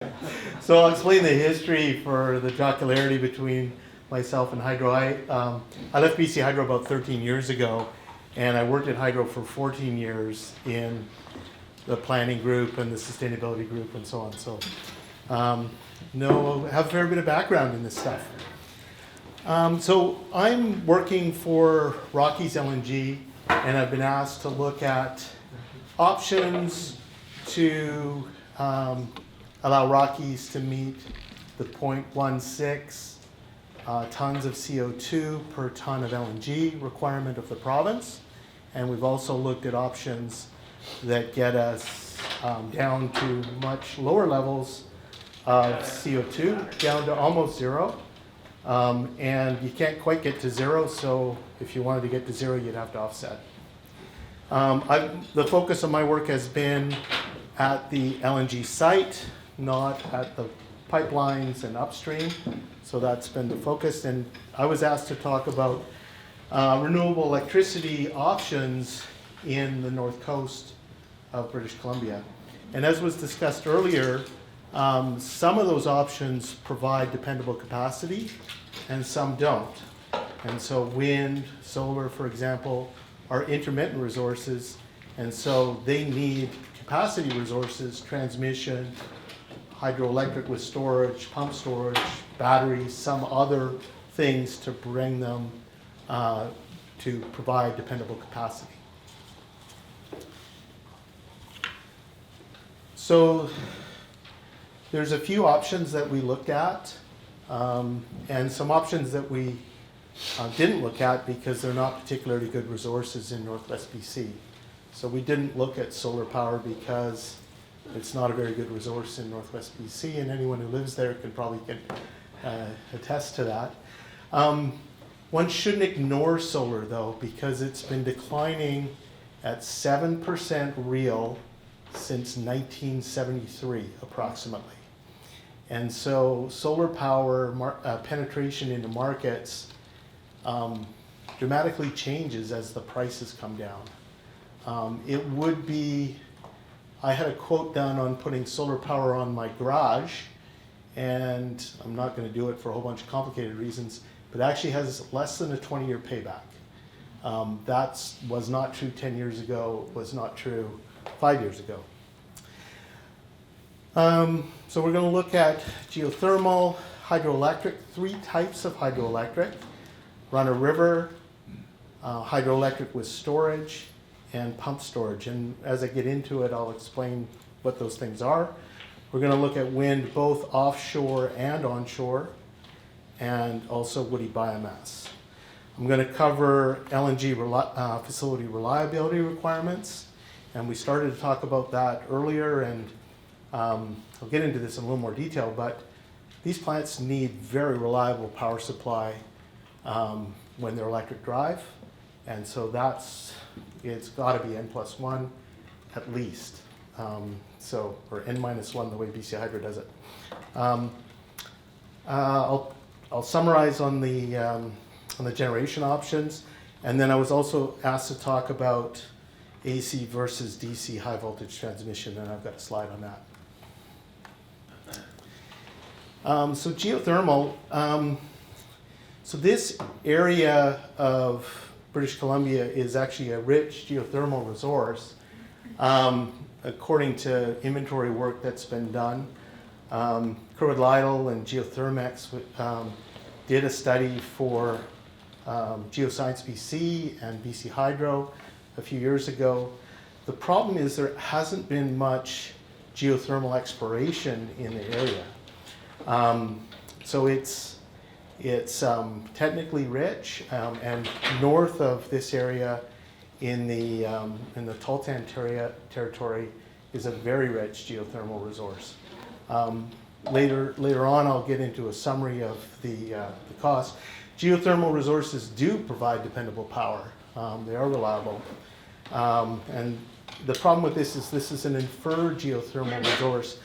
So I'll explain the history for the jocularity between myself and Hydro. I left BC Hydro about 13 years ago, and I worked at Hydro for 14 years in the planning group and the sustainability group and so on. So have a fair bit of background in this stuff. So I'm working for Rockies LNG, and I've been asked to look at options to allow Rockies to meet the 0.16 tons of CO2 per ton of LNG requirement of the province. And we've also looked at options that get us down to much lower levels of CO2, down to almost zero. And you can't quite get to zero, so if you wanted to get to zero, you'd have to offset. The focus of my work has been at the LNG site, not at the pipelines and upstream. So that's been the focus. And I was asked to talk about renewable electricity options in the north coast of British Columbia. And as was discussed earlier, some of those options provide dependable capacity and some don't. And so wind, solar, for example, are intermittent resources, and so they need capacity resources, transmission, hydroelectric with storage, pump storage, batteries, some other things to bring them to provide dependable capacity. So there's a few options that we looked at, and some options that we didn't look at because they're not particularly good resources in Northwest BC. So we didn't look at solar power because it's not a very good resource in Northwest BC, and anyone who lives there can probably attest to that. One shouldn't ignore solar though, because it's been declining at 7% real since 1973 approximately. And so solar power penetration into markets dramatically changes as the prices come down. It would be, I had a quote done on putting solar power on my garage, and I'm not going to do it for a whole bunch of complicated reasons, but it actually has less than a 20-year payback. That was not true 10 years ago, was not true 5 years ago. So we're going to look at geothermal, hydroelectric, 3 types of hydroelectric, run-of-river, hydroelectric with storage, and pump storage. And as I get into it, I'll explain what those things are. We're going to look at wind both offshore and onshore, and also woody biomass. I'm going to cover LNG facility reliability requirements, and we started to talk about that earlier, and I'll get into this in a little more detail, but these plants need very reliable power supply when they're electric drive, and so it's got to be N+1 at least, or N-1 the way BC Hydro does it. I'll summarize on the generation options, and then I was also asked to talk about AC versus DC high voltage transmission, and I've got a slide on that. So geothermal, so this area of British Columbia is actually a rich geothermal resource, according to inventory work that's been done. Lytle and Geothermex did a study for Geoscience BC and BC Hydro a few years ago. The problem is there hasn't been much geothermal exploration in the area. So it's technically rich, and north of this area in the Tahltan territory is a very rich geothermal resource. Later on, I'll get into a summary of the cost. Geothermal resources do provide dependable power. They are reliable. And the problem with this is an inferred geothermal resource.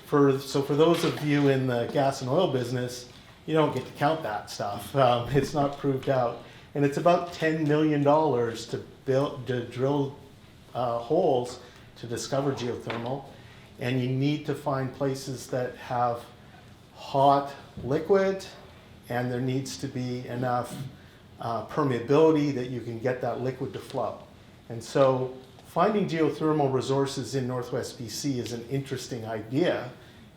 So for those of you in the gas and oil business, you don't get to count that stuff. It's not proved out. And it's about $10 million to drill holes to discover geothermal. and you need to find places that have hot liquid, and there needs to be enough permeability that you can get that liquid to flow. And so finding geothermal resources in Northwest BC is an interesting idea.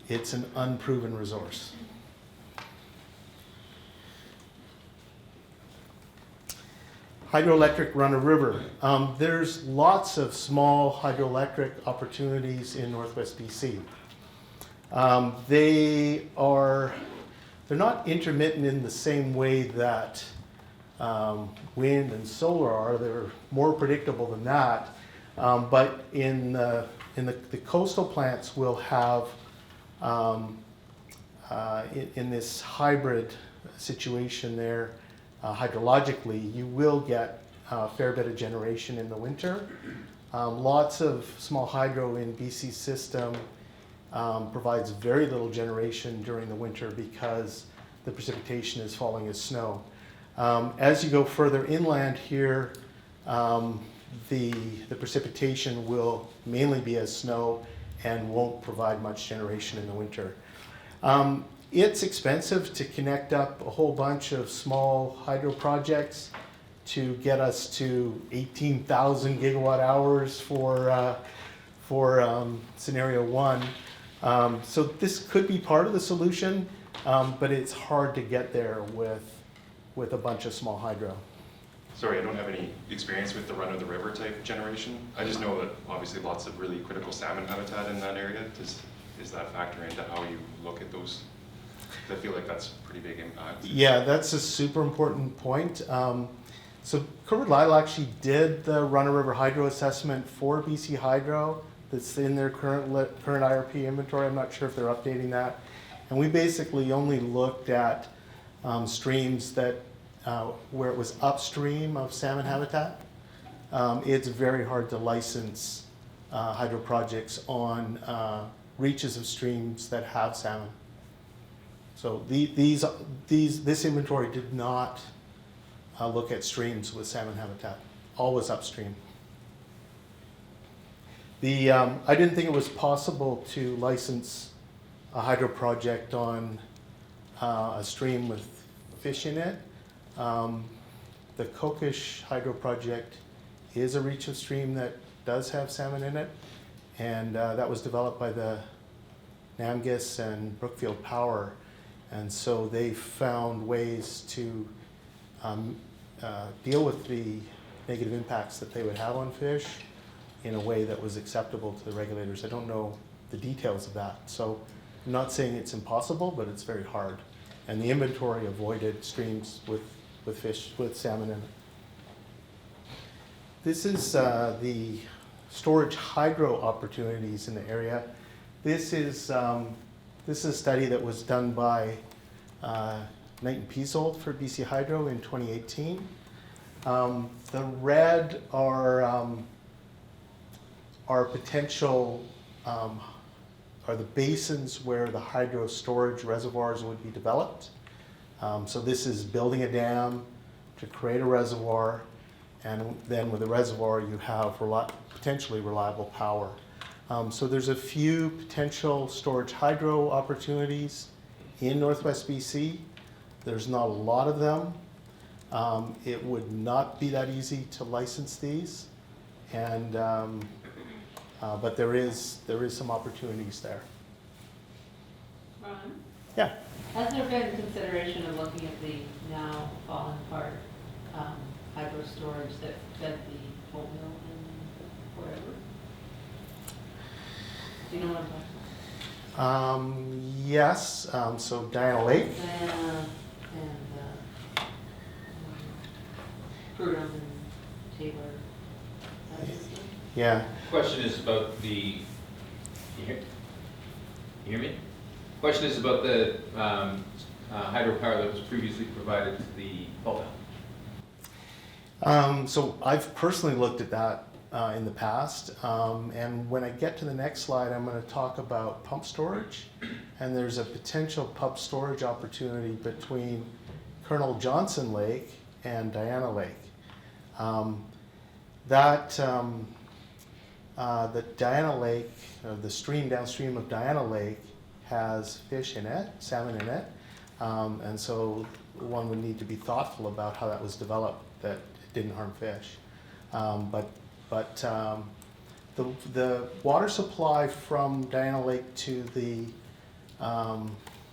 It's an unproven resource. Hydroelectric run-of-river. There's lots of small hydroelectric opportunities in Northwest BC. They're not intermittent in the same way that wind and solar are. They're more predictable than that. But in the coastal plants, we'll have, in this hybrid situation there, hydrologically, you will get a fair bit of generation in the winter. Lots of small hydro in BC's system provides very little generation during the winter because the precipitation is falling as snow. As you go further inland here, the precipitation will mainly be as snow and won't provide much generation in the winter. It's expensive to connect up a whole bunch of small hydro projects to get us to 18,000 gigawatt hours for scenario one. So this could be part of the solution, but it's hard to get there with a bunch of small hydro. Sorry, I don't have any experience with the run-of-the-river type generation. I just know that obviously lots of really critical salmon habitat in that area. Does that factor into how you look at those? I feel like that's a pretty big impact. Yeah, that's a super important point. So Lyle actually did the run-of-river hydro assessment for BC Hydro that's in their current IRP inventory. I'm not sure if they're updating that. And we basically only looked at streams that where it was upstream of salmon habitat. It's very hard to license hydro projects on reaches of streams that have salmon. So this inventory did not look at streams with salmon habitat, always upstream. I didn't think it was possible to license a hydro project on a stream with fish in it. The Kokish hydro project is a reach of stream that does have salmon in it, and that was developed by the Namgis and Brookfield Power, and so they found ways to deal with the negative impacts that they would have on fish in a way that was acceptable to the regulators. I don't know the details of that, so I'm not saying it's impossible, but it's very hard. And the inventory avoided streams with fish, with salmon in it. This is the storage hydro opportunities in the area. This is a study that was done by Knight and Peasold for BC Hydro in 2018. The red are potential, are the basins where the hydro storage reservoirs would be developed. So this is building a dam to create a reservoir, and then with the reservoir you have potentially reliable power. So there's a few potential storage hydro opportunities in Northwest BC. There's not a lot of them. It would not be that easy to license these, and but there is some opportunities there. Ron? Yeah. Has there been consideration of looking at the now fallen apart hydro storage that fed the pulp mill and whatever? Do you know what I'm talking about? Yes. So Diana Lake. And Prudhomme and Taylor. That system? Yeah. Question is about you hear me? Question is about the hydropower that was previously provided to the pulp mill. So I've personally looked at that in the past, and when I get to the next slide, I'm going to talk about pump storage, and there's a potential pump storage opportunity between Colonel Johnson Lake and Diana Lake. that Diana Lake, or the stream downstream of Diana Lake, has fish in it, salmon in it. And so one would need to be thoughtful about how that was developed, that it didn't harm fish. The water supply from Diana Lake to the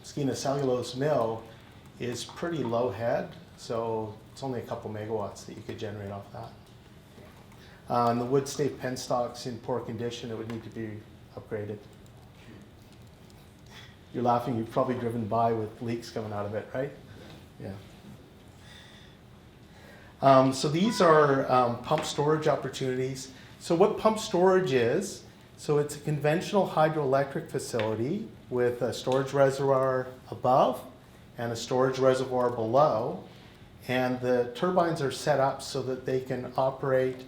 Skeena Cellulose Mill is pretty low head, so it's only a couple megawatts that you could generate off that. And the wood stave penstock's in poor condition, it would need to be upgraded. You're laughing, you've probably driven by with leaks coming out of it, right? Yeah. So these are pump storage opportunities. So what pump storage is, so it's a conventional hydroelectric facility with a storage reservoir above and a storage reservoir below. And the turbines are set up so that they can operate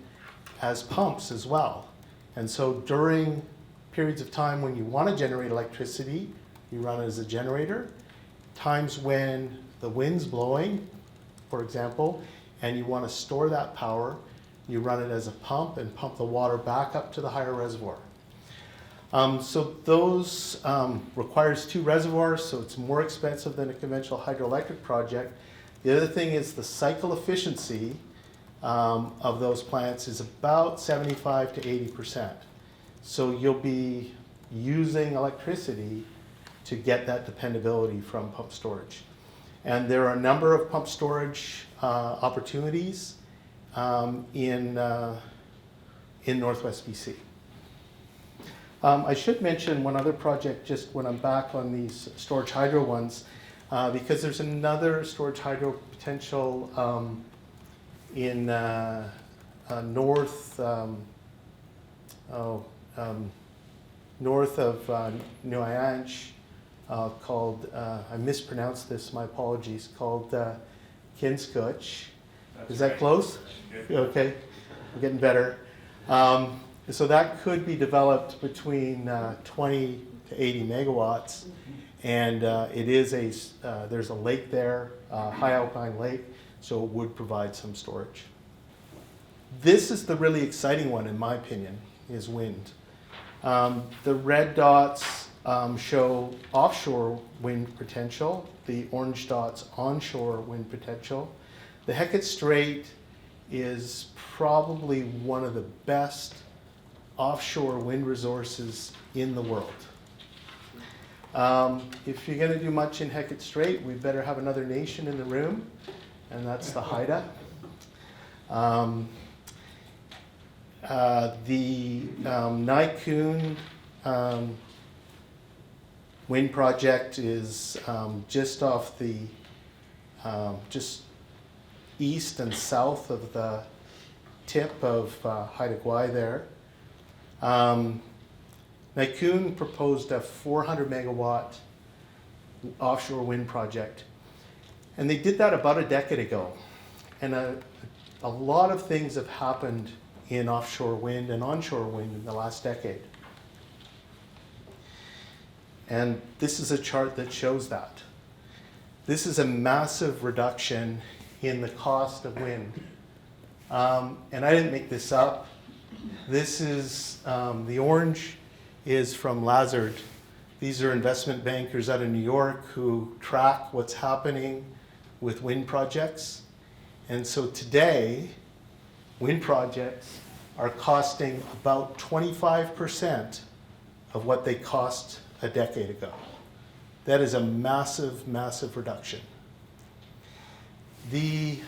as pumps as well. And so during periods of time when you want to generate electricity, you run it as a generator. Times when the wind's blowing, for example, and you want to store that power, you run it as a pump and pump the water back up to the higher reservoir. So those requires 2 reservoirs, so it's more expensive than a conventional hydroelectric project. The other thing is the cycle efficiency of those plants is about 75 to 80%. So you'll be using electricity to get that dependability from pump storage. And there are a number of pump storage opportunities in Northwest BC. I should mention one other project just when I'm back on these storage hydro ones, because there's another storage hydro potential in north of Nuayanch, called, I mispronounced this, my apologies, called Kinsco. Is that close? Okay, I'm getting better. So that could be developed between 20 to 80 megawatts, and it is there's a lake there, high alpine lake, so it would provide some storage. This is the really exciting one, in my opinion, is wind. The red dots show offshore wind potential, the orange dots onshore wind potential. The Hecate Strait is probably one of the best offshore wind resources in the world. If you're going to do much in Hecate Strait, we better have another nation in the room, and that's the Haida. The Nai-Kun wind project is just off the, just east and south of the tip of Haida Gwaii there. Nai-Kun proposed a 400 megawatt offshore wind project, and they did that about a decade ago. And a lot of things have happened in offshore wind and onshore wind in the last decade. And this is a chart that shows that. This is a massive reduction in the cost of wind. And I didn't make this up. This is, the orange is from Lazard. These are investment bankers out of New York who track what's happening with wind projects. And so today, wind projects are costing about 25% of what they cost a decade ago. That is a massive, massive reduction. The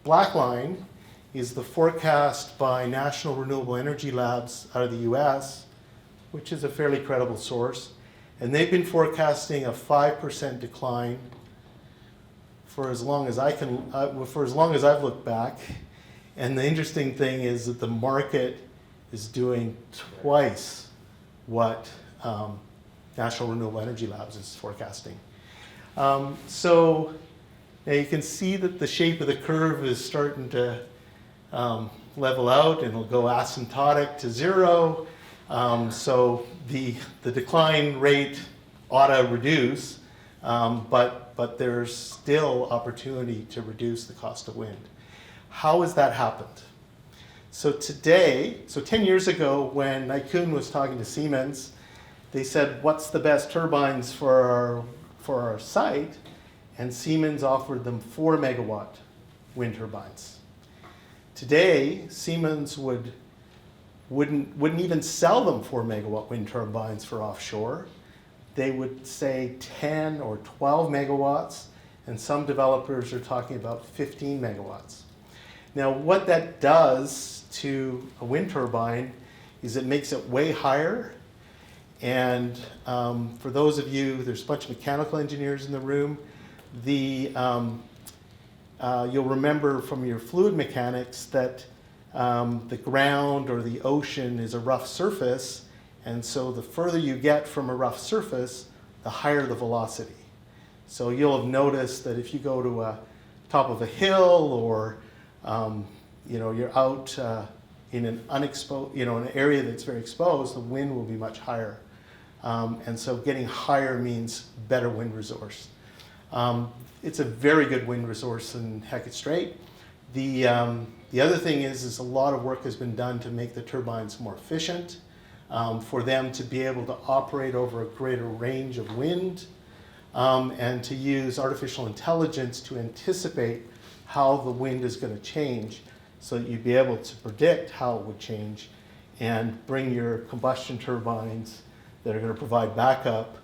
black line is the forecast by National Renewable Energy Labs out of the US, which is a fairly credible source. And they've been forecasting a 5% decline for as long as I've looked back. And the interesting thing is that the market is doing twice what National Renewable Energy Labs is forecasting. So now you can see that the shape of the curve is starting to level out, and it'll go asymptotic to zero. So the decline rate ought to reduce, but there's still opportunity to reduce the cost of wind. How has that happened? So today, 10 years ago when Nikun was talking to Siemens, they said, what's the best turbines for our site? And Siemens offered them 4 megawatt wind turbines. Today, Siemens wouldn't even sell them 4 megawatt wind turbines for offshore. They would say 10 or 12 megawatts, and some developers are talking about 15 megawatts. Now, what that does to a wind turbine is it makes it way higher. And for those of you, there's a bunch of mechanical engineers in the room. You'll remember from your fluid mechanics that the ground or the ocean is a rough surface, and so the further you get from a rough surface, the higher the velocity. So you'll have noticed that if you go to a top of a hill, or you're out in an unexposed, an area that's very exposed, the wind will be much higher. And so getting higher means better wind resource. It's a very good wind resource in Hecate Strait. The other thing is a lot of work has been done to make the turbines more efficient, for them to be able to operate over a greater range of wind, and to use artificial intelligence to anticipate how the wind is going to change, so that you'd be able to predict how it would change and bring your combustion turbines that are going to provide backup,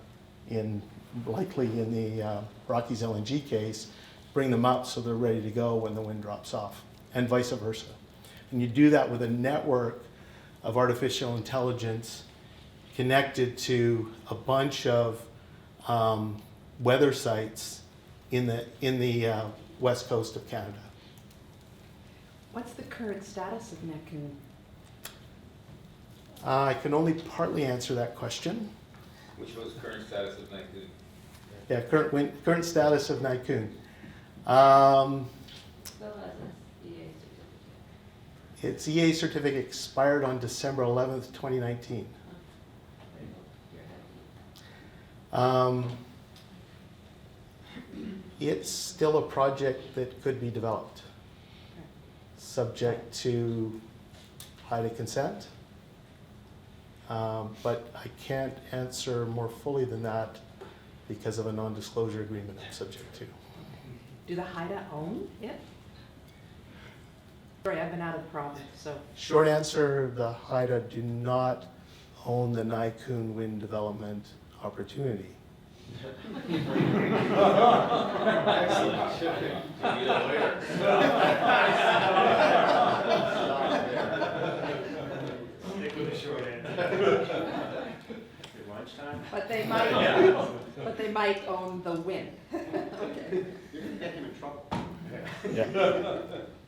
likely in the Rockies LNG case, bring them up so they're ready to go when the wind drops off, and vice versa. And you do that with a network of artificial intelligence connected to a bunch of weather sites in the west coast of Canada. What's the current status of Mekin? I can only partly answer that question. Which was current status of Mekin? Yeah, current status of Nikun. Still has its EA certificate. Its EA certificate expired on December 11th, 2019. You're happy. It's still a project that could be developed, subject to HIDA consent. But I can't answer more fully than that because of a non-disclosure agreement I'm subject to. Do the HIDA own it? Sorry, I've been out of the province, so. Short answer, the HIDA do not own the Nikun wind development opportunity. Stick with the short answer. Your lunchtime? But they might own the wind. Okay. You can get him in trouble. Yeah.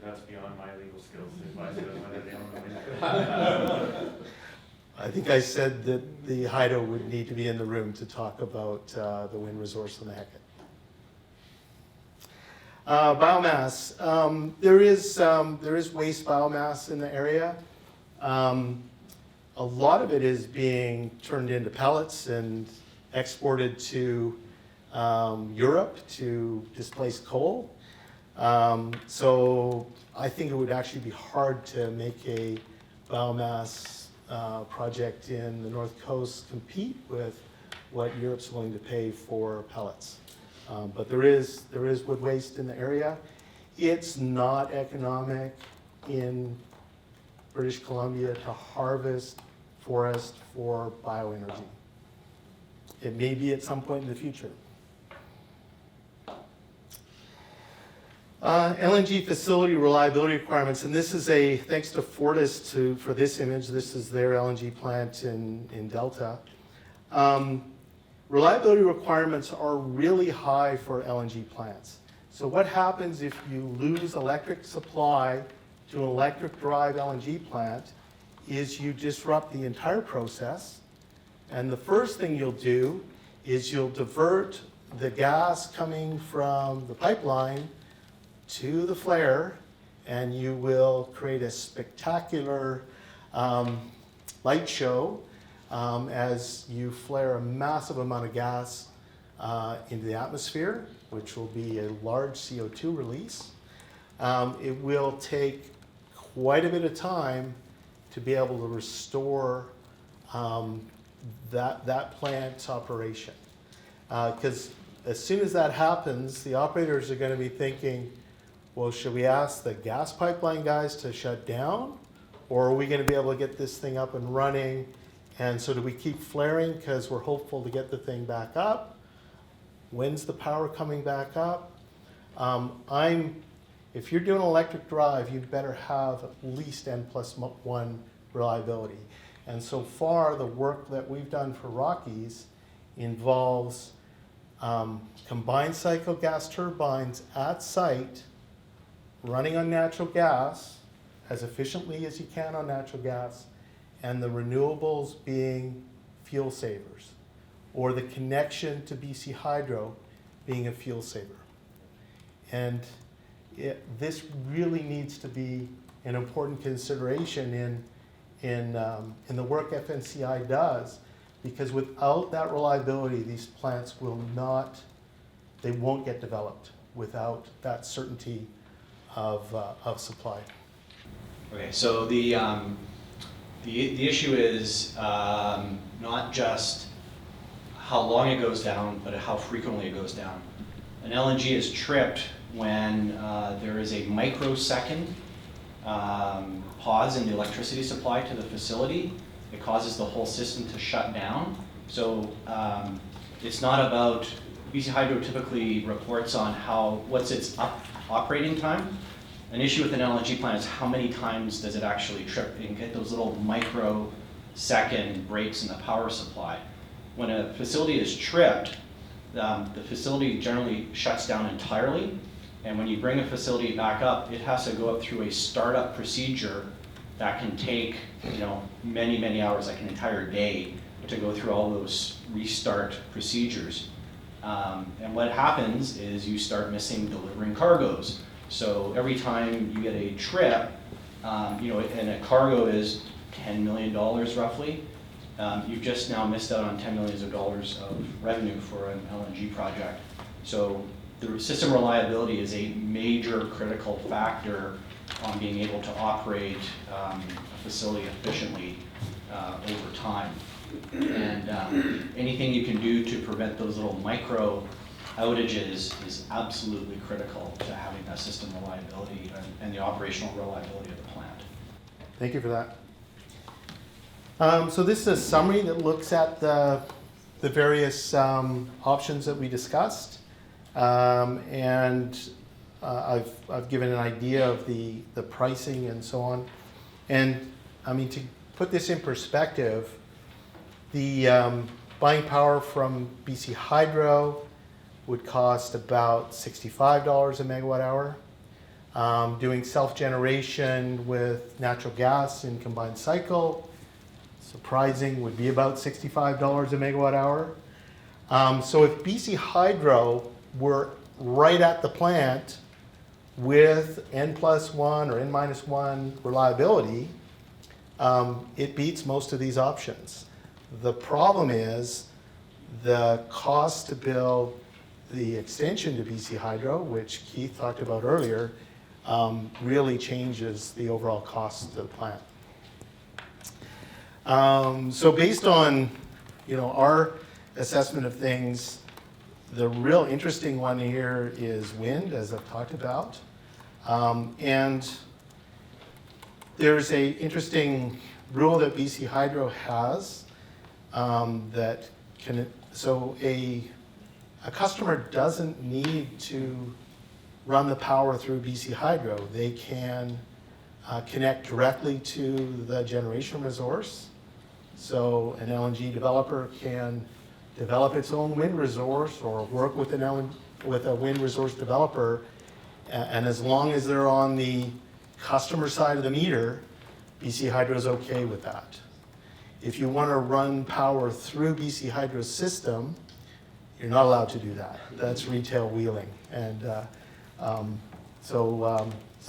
That's beyond my legal skills to advise you on whether they own the wind. I think I said that the HIDA would need to be in the room to talk about the wind resource on the Hecate. Biomass. There is waste biomass in the area. A lot of it is being turned into pellets and exported to Europe to displace coal. So I think it would actually be hard to make a biomass project in the North Coast compete with what Europe's willing to pay for pellets. But there is wood waste in the area. It's not economic in British Columbia to harvest forest for bioenergy. It may be at some point in the future. LNG facility reliability requirements, and this is thanks to Fortis for this image. This is their LNG plant in Delta. Reliability requirements are really high for LNG plants. So what happens if you lose electric supply to an electric drive LNG plant is you disrupt the entire process. And the first thing you'll do is you'll divert the gas coming from the pipeline to the flare, and you will create a spectacular light show as you flare a massive amount of gas into the atmosphere, which will be a large CO2 release. It will take quite a bit of time to be able to restore that plant's operation. Because as soon as that happens, the operators are going to be thinking, well, should we ask the gas pipeline guys to shut down? Or are we going to be able to get this thing up and running? And so do we keep flaring because we're hopeful to get the thing back up? When's the power coming back up? If you're doing electric drive, you better have at least N+1 reliability. And so far, the work that we've done for Rockies involves combined cycle gas turbines at site running on natural gas as efficiently as you can on natural gas, and the renewables being fuel savers, or the connection to BC Hydro being a fuel saver. And this really needs to be an important consideration in the work FNCI does, because without that reliability, these plants they won't get developed without that certainty of supply. Okay, so the issue is not just how long it goes down, but how frequently it goes down. An LNG is tripped when there is a microsecond pause in the electricity supply to the facility. It causes the whole system to shut down. So it's not about, BC Hydro typically reports on what's its operating time. An issue with an LNG plant is how many times does it actually trip and get those little microsecond breaks in the power supply. When a facility is tripped, the facility generally shuts down entirely, and when you bring a facility back up, it has to go up through a startup procedure that can take many, many hours, like an entire day, to go through all those restart procedures. And what happens is you start missing delivering cargoes. So every time you get a trip, and a cargo is $10 million roughly, you've just now missed out on $10 million of revenue for an LNG project. So the system reliability is a major critical factor on being able to operate a facility efficiently over time. And anything you can do to prevent those little micro outages is absolutely critical to having that system reliability and the operational reliability of the plant. Thank you for that. So this is a summary that looks at the various options that we discussed. And I've given an idea of the pricing and so on. And I mean, to put this in perspective, the buying power from BC Hydro would cost about $65 a megawatt hour. Doing self-generation with natural gas in combined cycle, surprising, would be about $65 a megawatt hour. So if BC Hydro were right at the plant with N+1 or N-1 reliability, it beats most of these options. The problem is the cost to build the extension to BC Hydro, which Keith talked about earlier, really changes the overall cost of the plant. So based on our assessment of things, the real interesting one here is wind, as I've talked about. And there's a interesting rule that BC Hydro has that a customer doesn't need to run the power through BC Hydro. They can connect directly to the generation resource. So an LNG developer can develop its own wind resource or work with a wind resource developer, and as long as they're on the customer side of the meter, BC Hydro is okay with that. If you want to run power through BC Hydro's system, you're not allowed to do that. That's retail wheeling. And some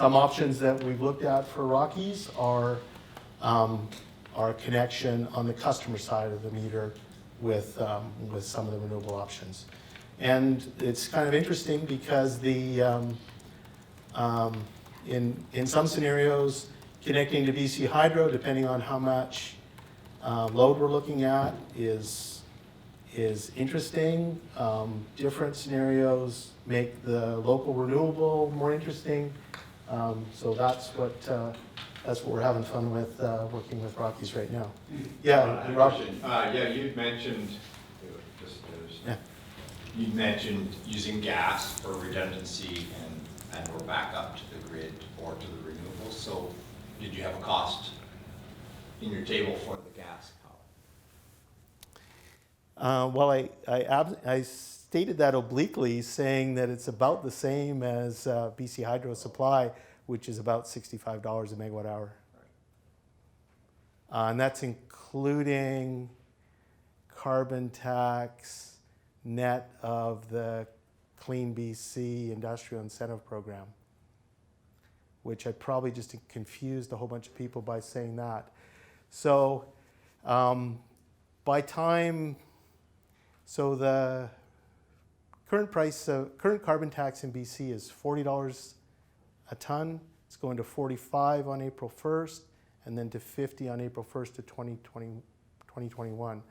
options that we've looked at for Rockies are connection on the customer side of the meter with some of the renewable options. And it's kind of interesting because in some scenarios, connecting to BC Hydro, depending on how much load we're looking at, is interesting. Different scenarios make the local renewable more interesting. So that's what we're having fun with, working with Rockies right now. Yeah, Rob? Yeah, you'd mentioned, Yeah. you'd mentioned using gas for redundancy and or backup to the grid or to the renewables. So did you have a cost in your table for the gas power? Well, I stated that obliquely, saying that it's about the same as BC Hydro supply, which is about $65 a megawatt hour. And that's including carbon tax, net of the Clean BC Industrial Incentive Program, which I probably just confused a whole bunch of people by saying that. So by time, so the current price of, current carbon tax in BC is $40 a ton. It's going to 45 on April 1st, and then to 50 on April 1st of 2021.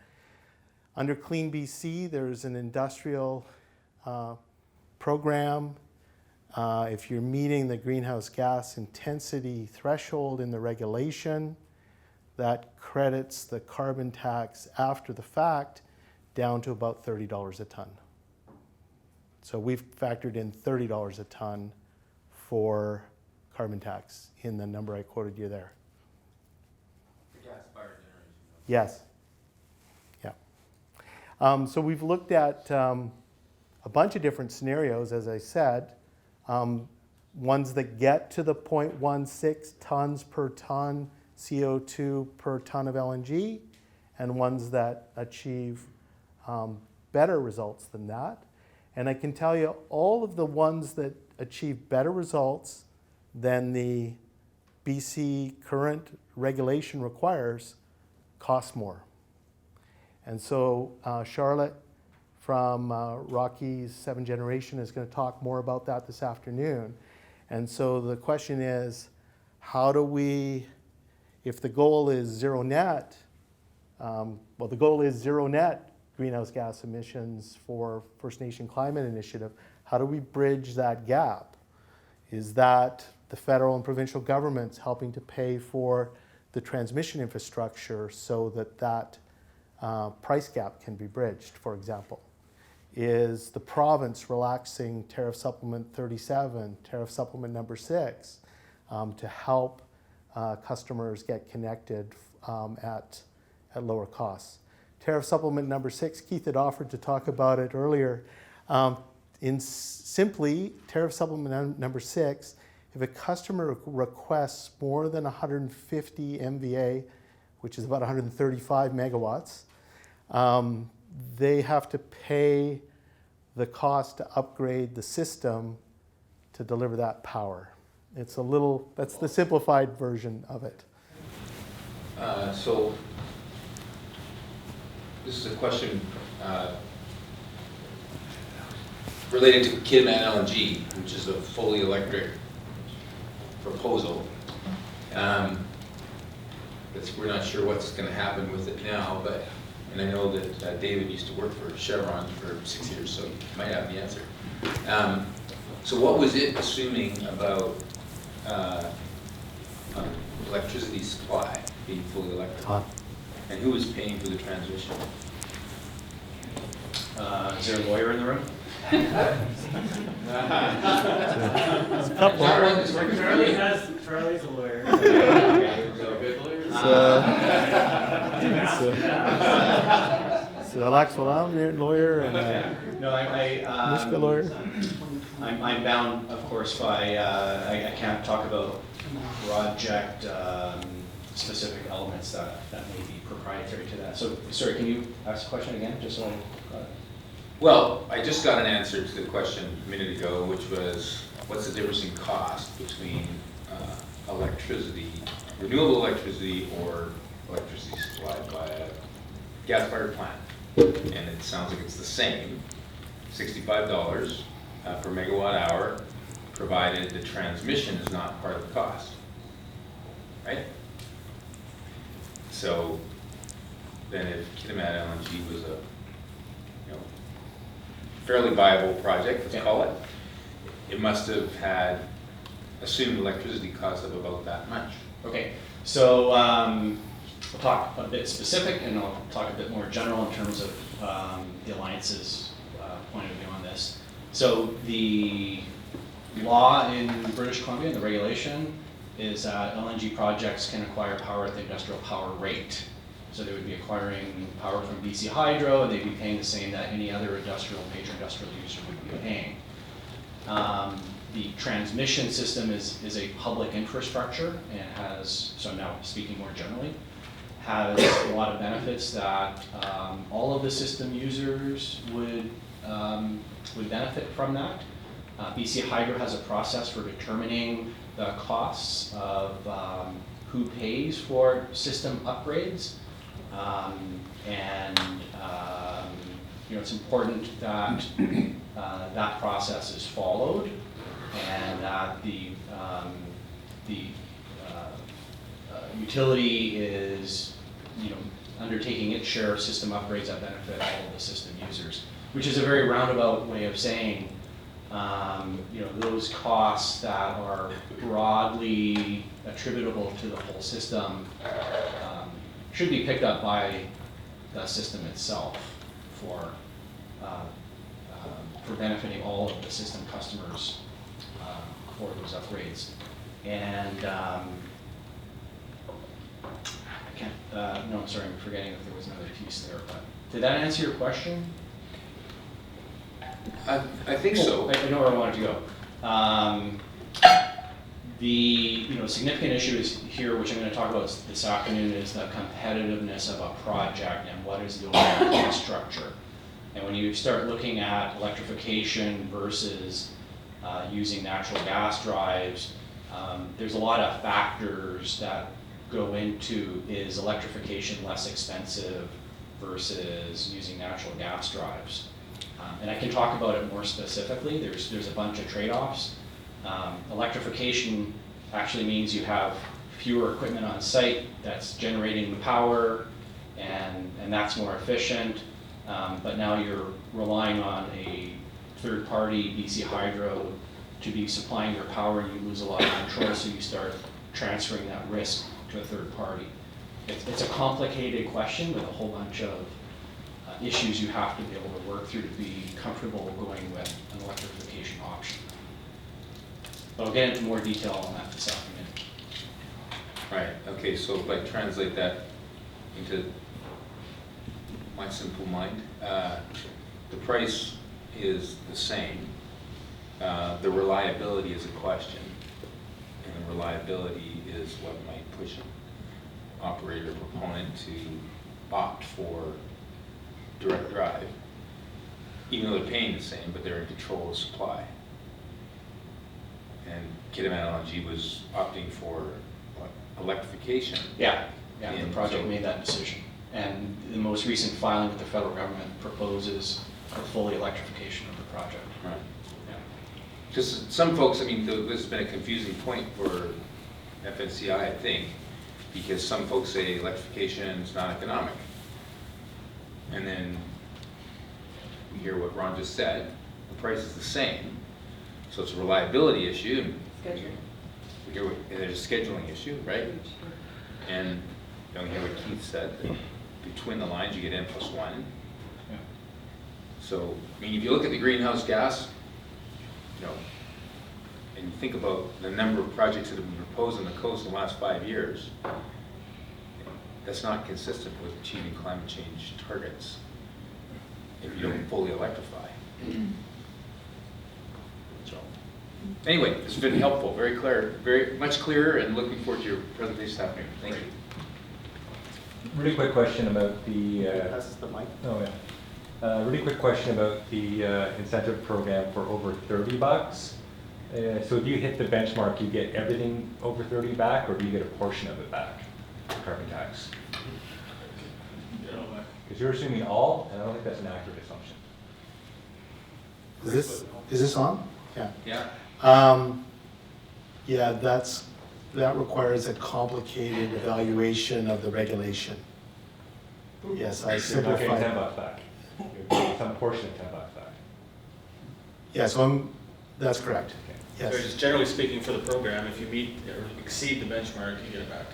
Under Clean BC, there's an industrial program. If you're meeting the greenhouse gas intensity threshold in the regulation, that credits the carbon tax after the fact down to about $30 a ton. So we've factored in $30 a ton for carbon tax in the number I quoted you there. Gas-fired generation. Yes. Yeah. So we've looked at a bunch of different scenarios, as I said. Ones that get to the 0.16 tons per ton CO2 per ton of LNG, and ones that achieve better results than that. And I can tell you all of the ones that achieve better results than the BC current regulation requires cost more. And so Charlotte from Rockies 7 Generation is going to talk more about that this afternoon. And so the question is, how do we, if the goal is zero net, well, the goal is zero net greenhouse gas emissions for First Nation Climate Initiative, how do we bridge that gap? Is that the federal and provincial governments helping to pay for the transmission infrastructure so that that price gap can be bridged, for example? Is the province relaxing Tariff Supplement 37, Tariff Supplement number 6, to help customers get connected at lower costs? Tariff Supplement number 6, Keith had offered to talk about it earlier. Simply, Tariff Supplement number 6, if a customer requests more than 150 MVA, which is about 135 megawatts, they have to pay the cost to upgrade the system to deliver that power. It's a little, that's the simplified version of it. So this is a question related to Kidman LNG, which is a fully electric proposal. We're not sure what's going to happen with it now, but, and I know that David used to work for Chevron for 6 years, so you might have the answer. So what was it assuming about electricity supply being fully electric? And who was paying for the transmission? Is there a lawyer in the room? Charlie's a lawyer. So Alex Walam, lawyer, and No, Mishka lawyer. I'm bound, of course, by, I can't talk about project specific elements that may be proprietary to that. So, sorry, can you ask the question again, just so I got it? Well, I just got an answer to the question a minute ago, which was, what's the difference in cost between electricity, renewable electricity, or electricity supplied by a gas-fired plant? And it sounds like it's the same, $65 per megawatt hour, provided the transmission is not part of the cost. right? So then if Kidman LNG was a, fairly viable project, let's call it, it must have had assumed electricity costs of about that much. Okay, so we'll talk a bit specific and I'll talk a bit more general in terms of the Alliance's point of view on this. So the law in British Columbia, the regulation, is that LNG projects can acquire power at the industrial power rate. So they would be acquiring power from BC Hydro and they'd be paying the same that any other major industrial user would be paying. The transmission system is a public infrastructure and has, so now speaking more generally, has a lot of benefits that all of the system users would benefit from that. BC Hydro has a process for determining the costs of who pays for system upgrades. It's important that that process is followed and that the utility is undertaking its share of system upgrades that benefit all of the system users, which is a very roundabout way of saying those costs that are broadly attributable to the whole system should be picked up by the system itself for benefiting all of the system customers for those upgrades. And I can't, no, I'm sorry, I'm forgetting if there was another piece there, but did that answer your question? I think so. I know where I wanted to go. The significant issue is here, which I'm going to talk about this afternoon, is the competitiveness of a project and what is the overall cost structure. And when you start looking at electrification versus using natural gas drives, there's a lot of factors that go into, is electrification less expensive versus using natural gas drives? And I can talk about it more specifically. There's a bunch of trade-offs. Electrification actually means you have fewer equipment on site that's generating the power, and that's more efficient. But now you're relying on a third party, BC Hydro, to be supplying your power, and you lose a lot of control, so you start transferring that risk to a third party. It's a complicated question with a whole bunch of issues you have to be able to work through to be comfortable going with an electrification option. But I'll get into more detail on that this afternoon. Right, okay, so if I translate that into my simple mind, the price is the same. The reliability is a question, and the reliability is what might push an operator or proponent to opt for direct drive, even though they're paying the same, but they're in control of supply. And Kidman LNG was opting for what, electrification. Yeah, the And project so- made that decision. And the most recent filing with the federal government proposes a full electrification of the project. Right. Yeah. Just some folks, I mean, this has been a confusing point for FNCI, I think, because some folks say electrification is not economic. And then we hear what Ron just said, the price is the same, so it's a reliability issue. Scheduling. We hear and there's a scheduling issue, right? And we hear what Keith said, that between the lines you get N+1. Yeah. So, I mean, if you look at the greenhouse gas, and you think about the number of projects that have been proposed on the coast in the last 5 years, that's not consistent with achieving climate change targets if you don't fully electrify. So, anyway, it's been helpful, very clear, very much clearer, and looking forward to your presentation this afternoon. Thank you. Really quick question about the. That's the mic. Oh yeah. Really quick question about the incentive program for over $30. So if you hit the benchmark, you get everything over 30 back, or do you get a portion of it back, carbon tax? Because you're assuming all, and I don't think that's an accurate assumption. Is this on? Yeah. Yeah. Yeah, that's that requires a complicated evaluation of the regulation. Yes, I You're not getting 10 simplified. bucks back. You're getting some portion of 10 bucks back. Yeah, so that's correct. So Yes. just generally speaking for the program, if you meet or exceed the benchmark, you get it back.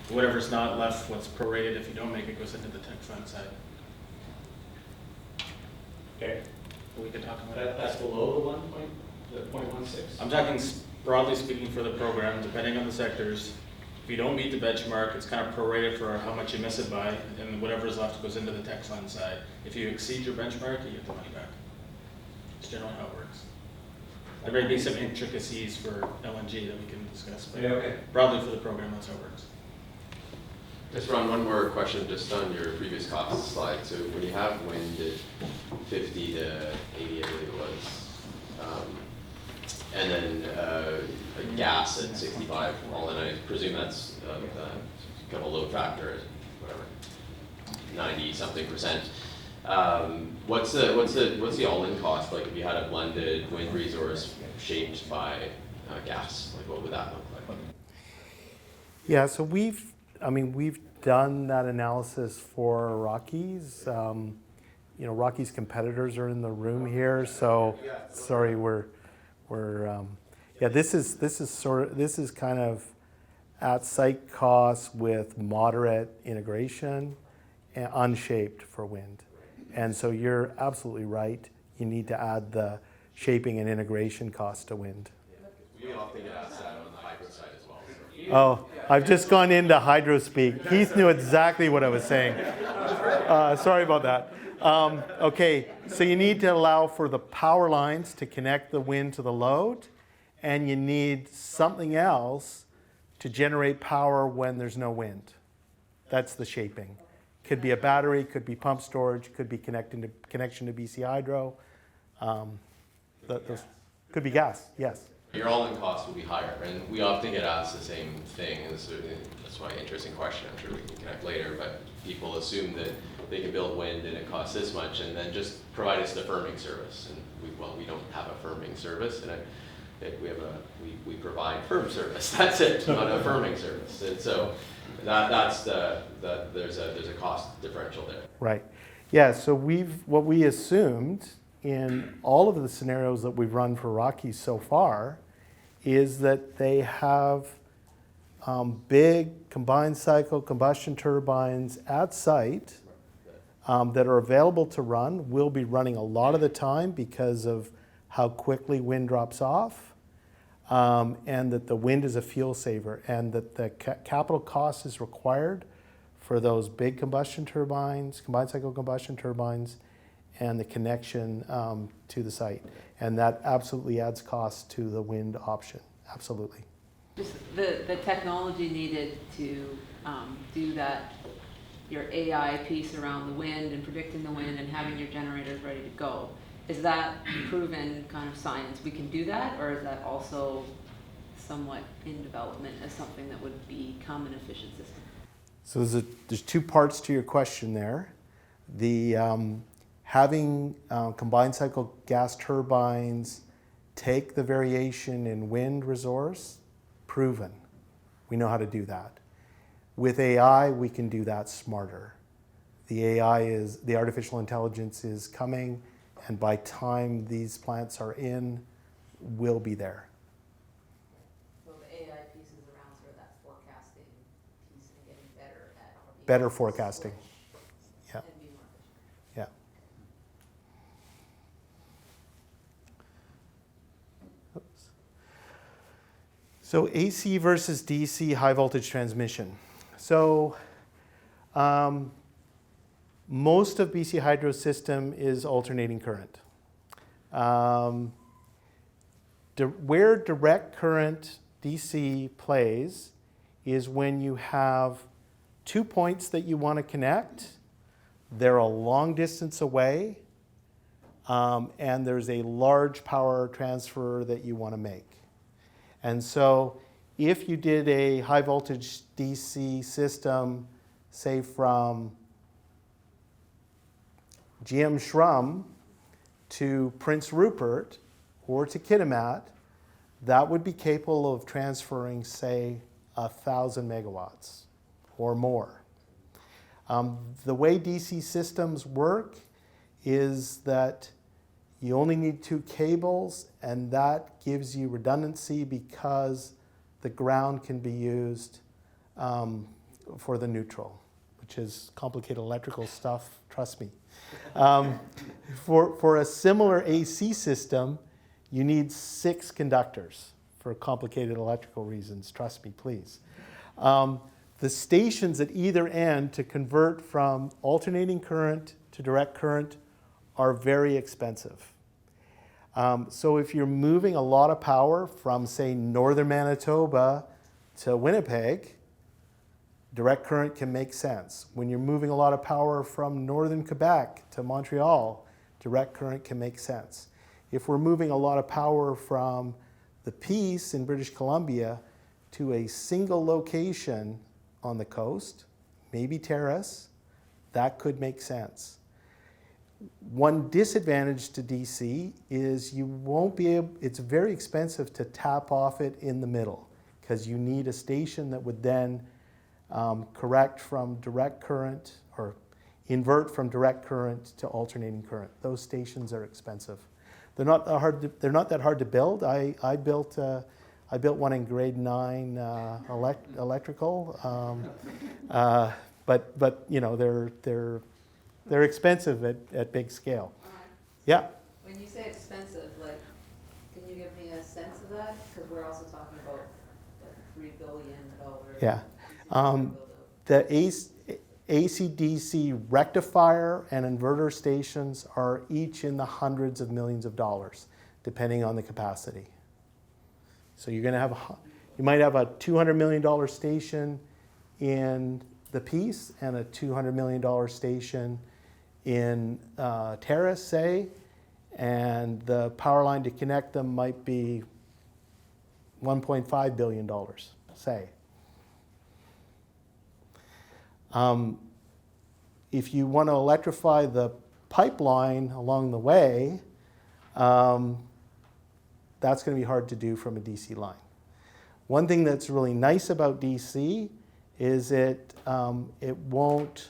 Whatever's not left, what's prorated, if you don't make it, goes into the tech fund side. Okay. We can talk about that. That's below the 0.16? I'm talking broadly speaking for the program, depending on the sectors. If you don't meet the benchmark, it's kind of prorated for how much you miss it by, and whatever's left goes into the tech fund side. If you exceed your benchmark, you get the money back. It's generally how it works. There may be some intricacies for LNG that we can discuss, but Yeah, okay. broadly for the program, that's how it works. Just Ron, one more question just on your previous cost slide. So when you have wind at 50 to 80, I believe it was, and then gas at 65 all in, I presume that's kind of a load factor at whatever, 90-something%. What's the all-in cost? Like if you had a blended wind resource shaped by gas, like what would that look like? Yeah, so we've done that analysis for Rockies. Rockies competitors are in the room here, so sorry, this is kind of at site costs with moderate integration and unshaped for wind. And so you're absolutely right. You need to add the shaping and integration cost to wind. We often get asked that on the hydro side as well. Oh, I've just gone into hydro speak. Keith knew exactly what I was saying. Sorry about that. Okay, so you need to allow for the power lines to connect the wind to the load, and you need something else to generate power when there's no wind. That's the shaping. Could be a battery, could be pump storage, could be connection to BC Hydro. Those could be gas, yes. Your all-in cost will be higher, and we often get asked the same thing. That's why interesting question. I'm sure we can connect later, but people assume that they can build wind and it costs this much, and then just provide us the firming service. And we don't have a firming service, and we provide firm service. That's it, not a firming service. And so there's a cost differential there. Right. Yeah, so what we assumed in all of the scenarios that we've run for Rockies so far is that they have big combined cycle combustion turbines at site that are available to run, will be running a lot of the time because of how quickly wind drops off, and that the wind is a fuel saver, and that the capital cost is required for those big combustion turbines, combined cycle combustion turbines, and the connection to the site. And that absolutely adds cost to the wind option, absolutely. Just the technology needed to do that, your AI piece around the wind and predicting the wind and having your generators ready to go. Is that proven kind of science? We can do that, or is that also somewhat in development as something that would become an efficient system? So there's two parts to your question there. The having combined cycle gas turbines take the variation in wind resource, proven. We know how to do that. With AI, we can do that smarter. The artificial intelligence is coming, and by time these plants are in, we'll be there. So the AI piece is around sort of that forecasting piece and getting better at Better forecasting. Yeah. and being more efficient. Yeah. Oops. So AC versus DC high voltage transmission. So most of BC Hydro's system is alternating current. Where direct current DC plays is when you have 2 points that you want to connect. They're a long distance away, and there's a large power transfer that you want to make. And so if you did a high voltage DC system, say from GM Shrum to Prince Rupert or to Kitimat, that would be capable of transferring, say, 1,000 megawatts or more. The way DC systems work is that you only need 2 cables, and that gives you redundancy because the ground can be used for the neutral, which is complicated electrical stuff, trust me. For a similar AC system, you need 6 conductors for complicated electrical reasons, trust me, please. The stations at either end to convert from alternating current to direct current are very expensive. So if you're moving a lot of power from, say, northern Manitoba to Winnipeg, direct current can make sense. When you're moving a lot of power from northern Quebec to Montreal, direct current can make sense. If we're moving a lot of power from the Peace in British Columbia to a single location on the coast, maybe Terrace, that could make sense. One disadvantage to DC is you won't be able, it's very expensive to tap off it in the middle because you need a station that would then correct from direct current or invert from direct current to alternating current. Those stations are expensive. They're not that hard to build. I built one in grade 9 electrical, but you know they're expensive at big scale. Yeah. When you say expensive, like, can you give me a sense of that? Because we're also talking about like $3 billion. Yeah. The AC/DC rectifier and inverter stations are each in the hundreds of millions of dollars, depending on the capacity. So you're going to have you might have a $200 million station in the Peace and a $200 million station in Terrace, say, and the power line to connect them might be $1.5 billion, say. If you want to electrify the pipeline along the way, that's going to be hard to do from a DC line. One thing that's really nice about DC is it won't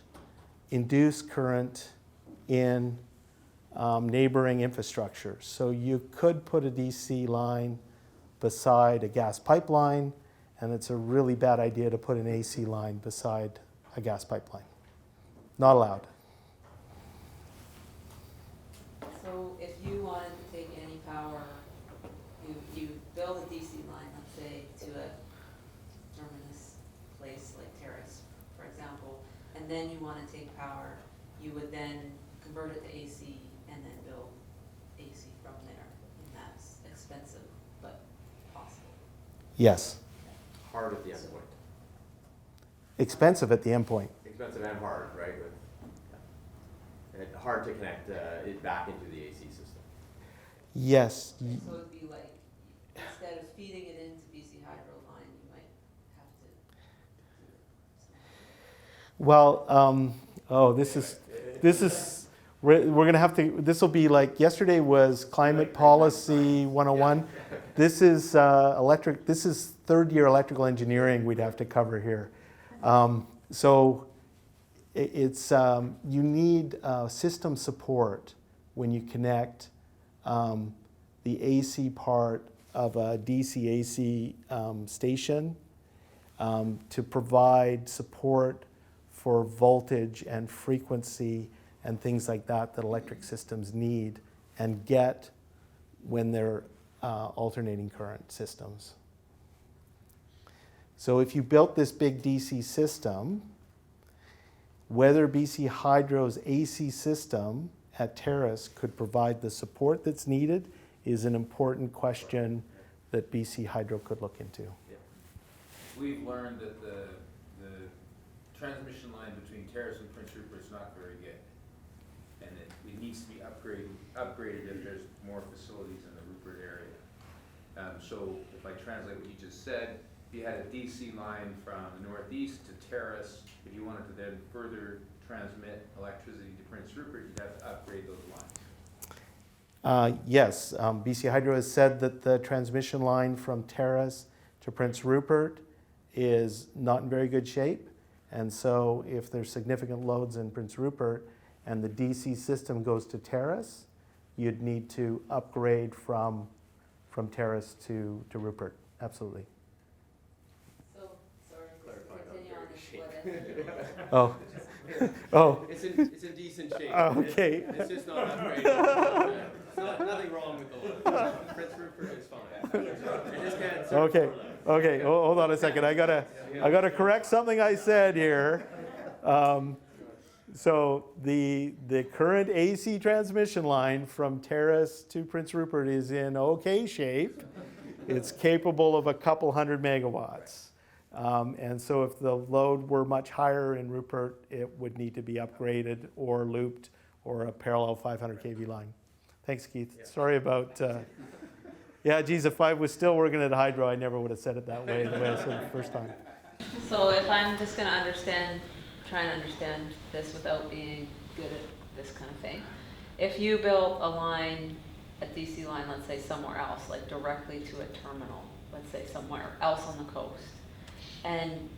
induce current in neighboring infrastructure. So you could put a DC line beside a gas pipeline, and it's a really bad idea to put an AC line beside a gas pipeline. Not allowed. So if you wanted to take any power, you build a DC line, let's say, to a terminus place like Terrace, for example, and then you want to take power, you would then convert it to AC and then build AC from there. And that's expensive, but possible. Yes. Hard at the endpoint. Expensive at the endpoint. Expensive and hard, right? And hard to connect it back into the AC system. Yes. So it'd be like, instead of feeding it into BC Hydro line, you might have to. Well, this is we're going to have to. This will be like yesterday was climate policy 101. This is electric. This is third-year electrical engineering we'd have to cover here. So it's you need system support when you connect the AC part of a DC AC station to provide support for voltage and frequency and things like that that electric systems need and get when they're alternating current systems. So if you built this big DC system, whether BC Hydro's AC system at Terrace could provide the support that's needed is an important question that BC Hydro could look into. Yeah. We've learned that the transmission line between Terrace and Prince Rupert is not very good. And it needs to be upgraded if there's more facilities in the Rupert area. So if I translate what you just said, if you had a DC line from the northeast to Terrace, if you wanted to then further transmit electricity to Prince Rupert, you'd have to upgrade those lines. Yes, BC Hydro has said that the transmission line from Terrace to Prince Rupert is not in very good shape. And so if there's significant loads in Prince Rupert and the DC system goes to Terrace, you'd need to upgrade from Terrace to Rupert, absolutely. So, sorry, to continue on this, Oh, oh, It's in decent shape. okay. It's just not upgraded. Nothing wrong with the look. Prince Rupert is fine. I just can't search Okay, for them. okay, hold on a second. I gotta correct something I said here. So the current AC transmission line from Terrace to Prince Rupert is in okay shape. It's capable of a couple hundred megawatts. And so if the load were much higher in Rupert, it would need to be upgraded or looped or a parallel 500 kV line. Thanks, Keith. Sorry about, yeah, geez, if I was still working at Hydro, I never would have said it that way, the way I said it the first time. So if I'm just gonna try and understand this without being good at this kind of thing. If you built a line, a DC line, let's say somewhere else, like directly to a terminal, let's say somewhere else on the coast, and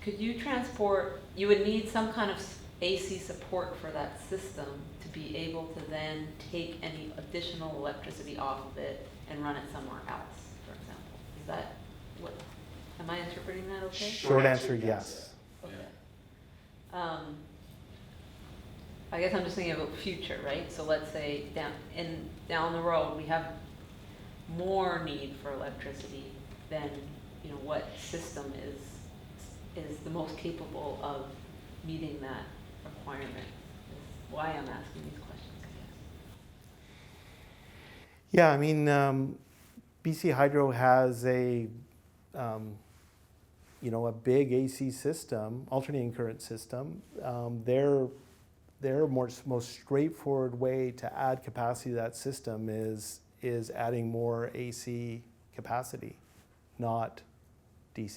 could you transport, you would need some kind of AC support for that system to be able to then take any additional electricity off of it and run it somewhere else, for example. Is that what, am I interpreting that okay? Short answer, yes. Okay. I guess I'm just thinking about future, right? So let's say down the road, we have more need for electricity than, what system is the most capable of meeting that requirement. Is why I'm asking these questions, I guess. Yeah, I mean, BC Hydro has a big AC system, alternating current system. Their most straightforward way to add capacity to that system is adding more AC capacity, not DC.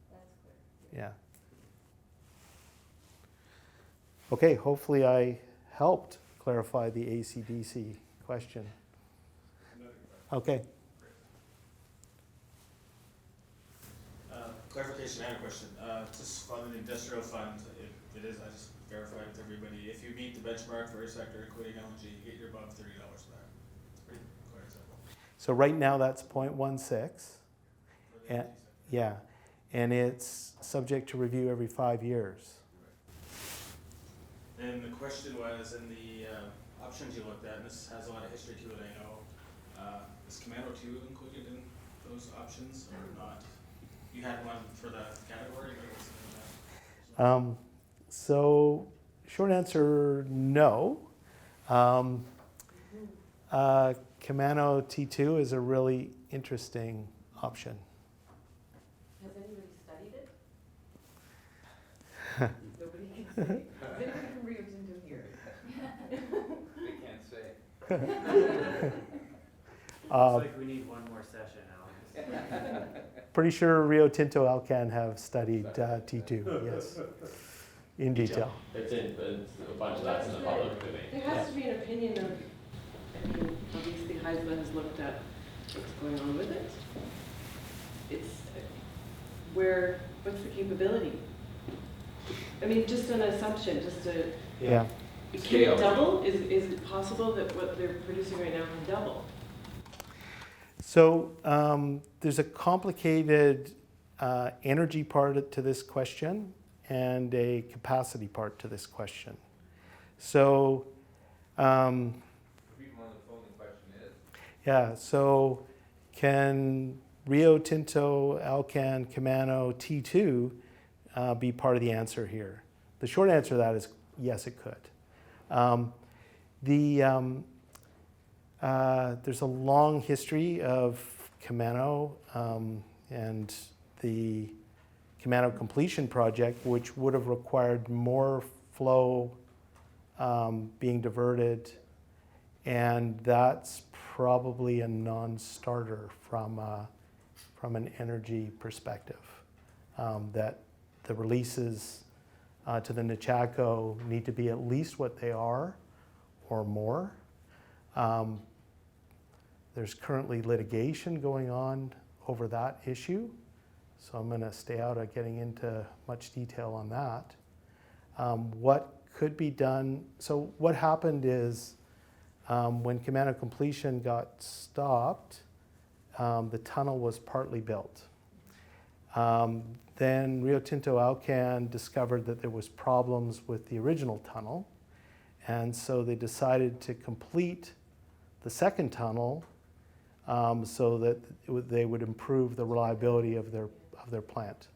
That's clear. Yeah. Okay, hopefully I helped clarify the AC/DC question. Okay. Clarification and a question. Just on the industrial fund, if it is, I just verified with everybody, if you meet the benchmark for your sector, including LNG, you get your above $30 for that. It's pretty clear and simple. So right now that's 0.16. For the And, LNG sector. yeah, and it's subject to review every 5 years. And the question was, in the options you looked at, and this has a lot of history to it, I know, is Commando 2 included in those options or not? You had one for the category, but was it in that? So short answer, no. Kemano T2 is a really interesting option. Has anybody studied it? Nobody can say. Is anybody from Rio Tinto here? I can't say. Looks like we need one more session, Alex. Pretty sure Rio Tinto Alcan have studied T2, yes, in detail. It's a bunch of that's in the public domain. There has to be an opinion of, obviously Hydro has looked at what's going on with it. It's what's the capability? I mean, just an assumption, just a, Yeah. can it double? Is it possible that what they're producing right now can double? So there's a complicated energy part to this question and a capacity part to this question. So Repeat one of the phone, the question is. yeah, so can Rio Tinto, Alcan, Kemano, T2 be part of the answer here? The short answer to that is yes, it could. There's a long history of Kemano and the Kemano completion project, which would have required more flow being diverted, and that's probably a non-starter from an energy perspective. That the releases to the Nechako need to be at least what they are or more. There's currently litigation going on over that issue. So I'm going to stay out of getting into much detail on that. What could be done, so what happened is when Kidman completion got stopped, the tunnel was partly built. Then Rio Tinto Alcan discovered that there was problems with the original tunnel, and so they decided to complete the second tunnel so that they would improve the reliability of their plant.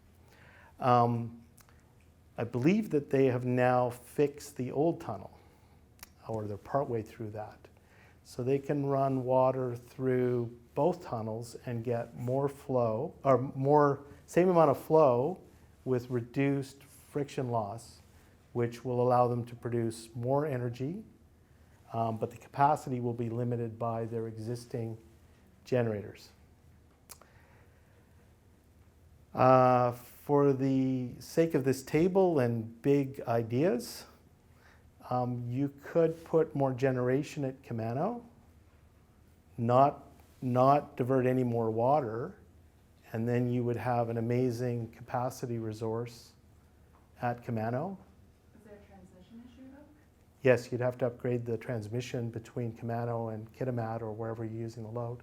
I believe that they have now fixed the old tunnel, or they're partway through that. So they can run water through both tunnels and get more flow, or same amount of flow with reduced friction loss, which will allow them to produce more energy, but the capacity will be limited by their existing generators. For the sake of this table and big ideas, you could put more generation at Kidman, not divert any more water, and then you would have an amazing capacity resource at Kidman. Is there a transmission issue though? Yes, you'd have to upgrade the transmission between Kidman and Kitimat or wherever you're using the load.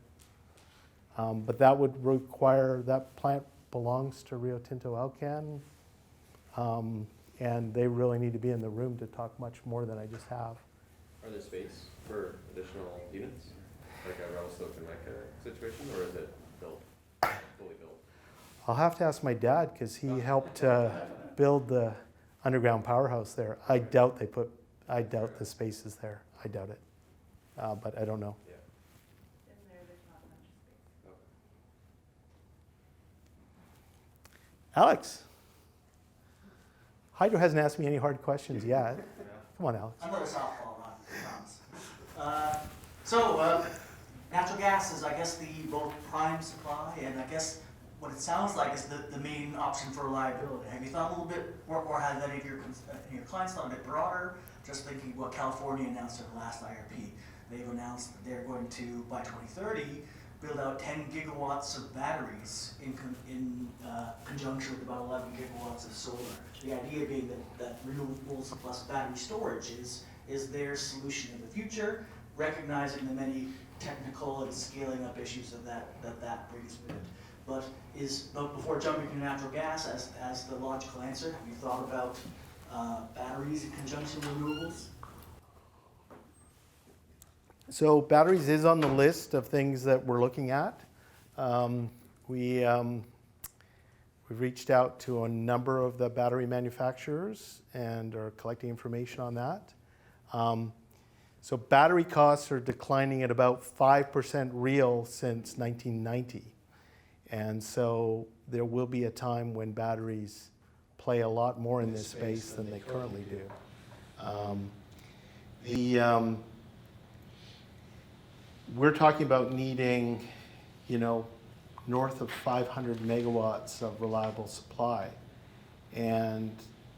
But that would require, that plant belongs to Rio Tinto Alcan, and they really need to be in the room to talk much more than I just have. Are there space for additional units, like a Revelstoke and Mekin situation, or is it built, fully built? I'll have to ask my dad because he helped build the underground powerhouse there. I doubt the space is there. I doubt it, but I don't know. Yeah. In there, there's not much space. Alex, Hydro hasn't asked me any hard questions yet. Come on, Alex. Another softball, not So, natural gas is, I guess, the both prime supply, and I guess what it sounds like is the main option for reliability. Have you thought a little bit, or have any of your clients thought a bit broader? Just thinking what California announced at the last IRP. They've announced that they're going to, by 2030, build out 10 gigawatts of batteries in conjunction with about 11 gigawatts of solar. The idea being that renewables plus battery storage is their solution in the future, recognizing the many technical and scaling up issues of that brings with it. But before jumping to natural gas as the logical answer, have you thought about batteries in conjunction with renewables? So batteries is on the list of things that we're looking at. We've reached out to a number of the battery manufacturers and are collecting information on that. So battery costs are declining at about 5% real since 1990. And so there will be a time when batteries play a lot more in this space than they currently do. We're talking about needing, north of 500 megawatts of reliable supply. And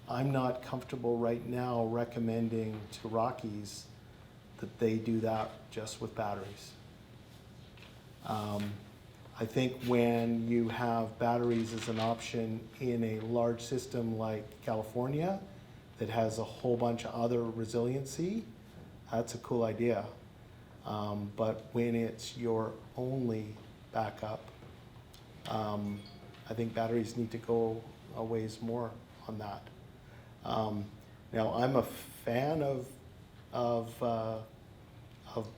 I'm not comfortable right now recommending to Rockies that they do that just with batteries. I think when you have batteries as an option in a large system like California that has a whole bunch of other resiliency, that's a cool idea. But when it's your only backup, I think batteries need to go a ways more on that. Now, I'm a fan of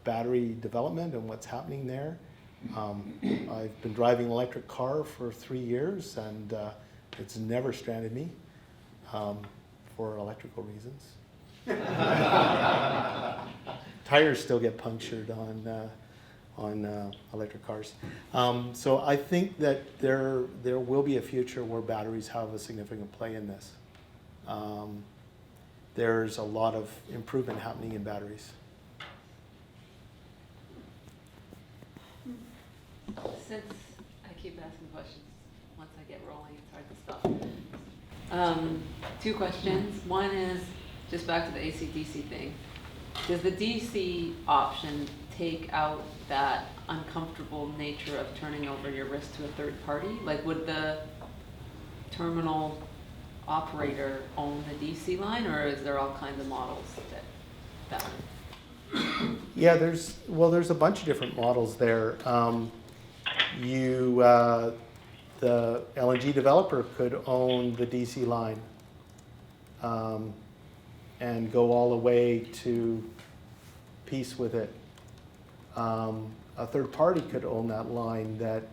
battery development and what's happening there. I've been driving an electric car for 3 years, and it's never stranded me for electrical reasons. Tires still get punctured on electric cars. So I think that there will be a future where batteries have a significant play in this. There's a lot of improvement happening in batteries. Since I keep asking questions, once I get rolling, it's hard to stop. 2 questions. One is just back to the AC/DC thing. Does the DC option take out that uncomfortable nature of turning over your risk to a third party? Like, would the terminal operator own the DC line, or is there all kinds of models that Yeah, there's a bunch of different models there. The LNG developer could own the DC line and go all the way to Peace with it. A third party could own that line that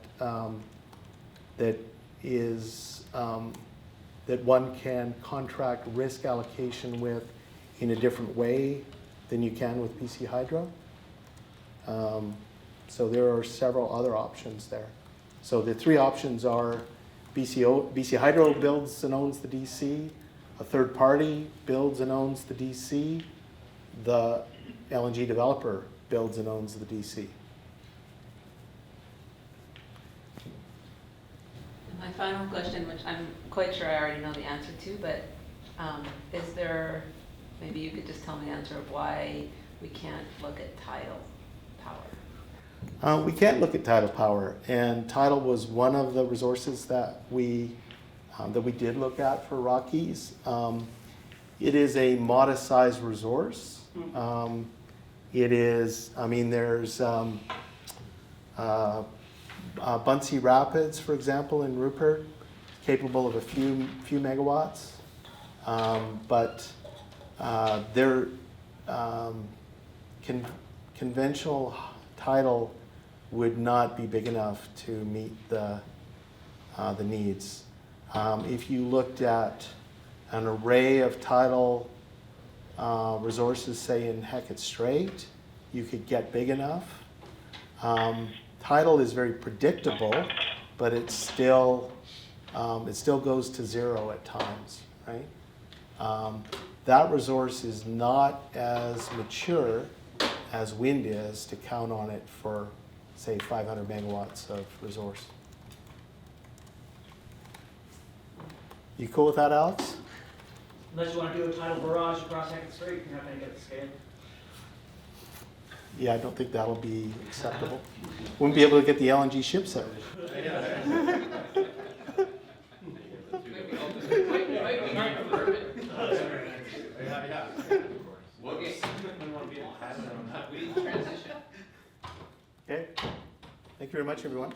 one can contract risk allocation with in a different way than you can with BC Hydro. So there are several other options there. So the three options are BC Hydro builds and owns the DC, a third party builds and owns the DC, the LNG developer builds and owns the DC. And my final question, which I'm quite sure I already know the answer to, but is there, maybe you could just tell me the answer of why we can't look at tidal power? We can't look at tidal power, and tidal was one of the resources that we did look at for Rockies. It is a modest-sized resource. It is, I mean, there's Bunsey Rapids, for example, in Rupert, capable of a few megawatts, but their conventional tidal would not be big enough to meet the needs. If you looked at an array of tidal resources, say in Hecate Strait, you could get big enough. Tidal is very predictable, but it still goes to zero at times, right? That resource is not as mature as wind is to count on it for, say, 500 megawatts of resource. You cool with that, Alex? Unless you want to do a tidal barrage across Hecate Strait, you're not going to get the scale. Yeah, I don't think that'll be acceptable. Wouldn't be able to get the LNG ships out. Okay. Thank you very much, everyone.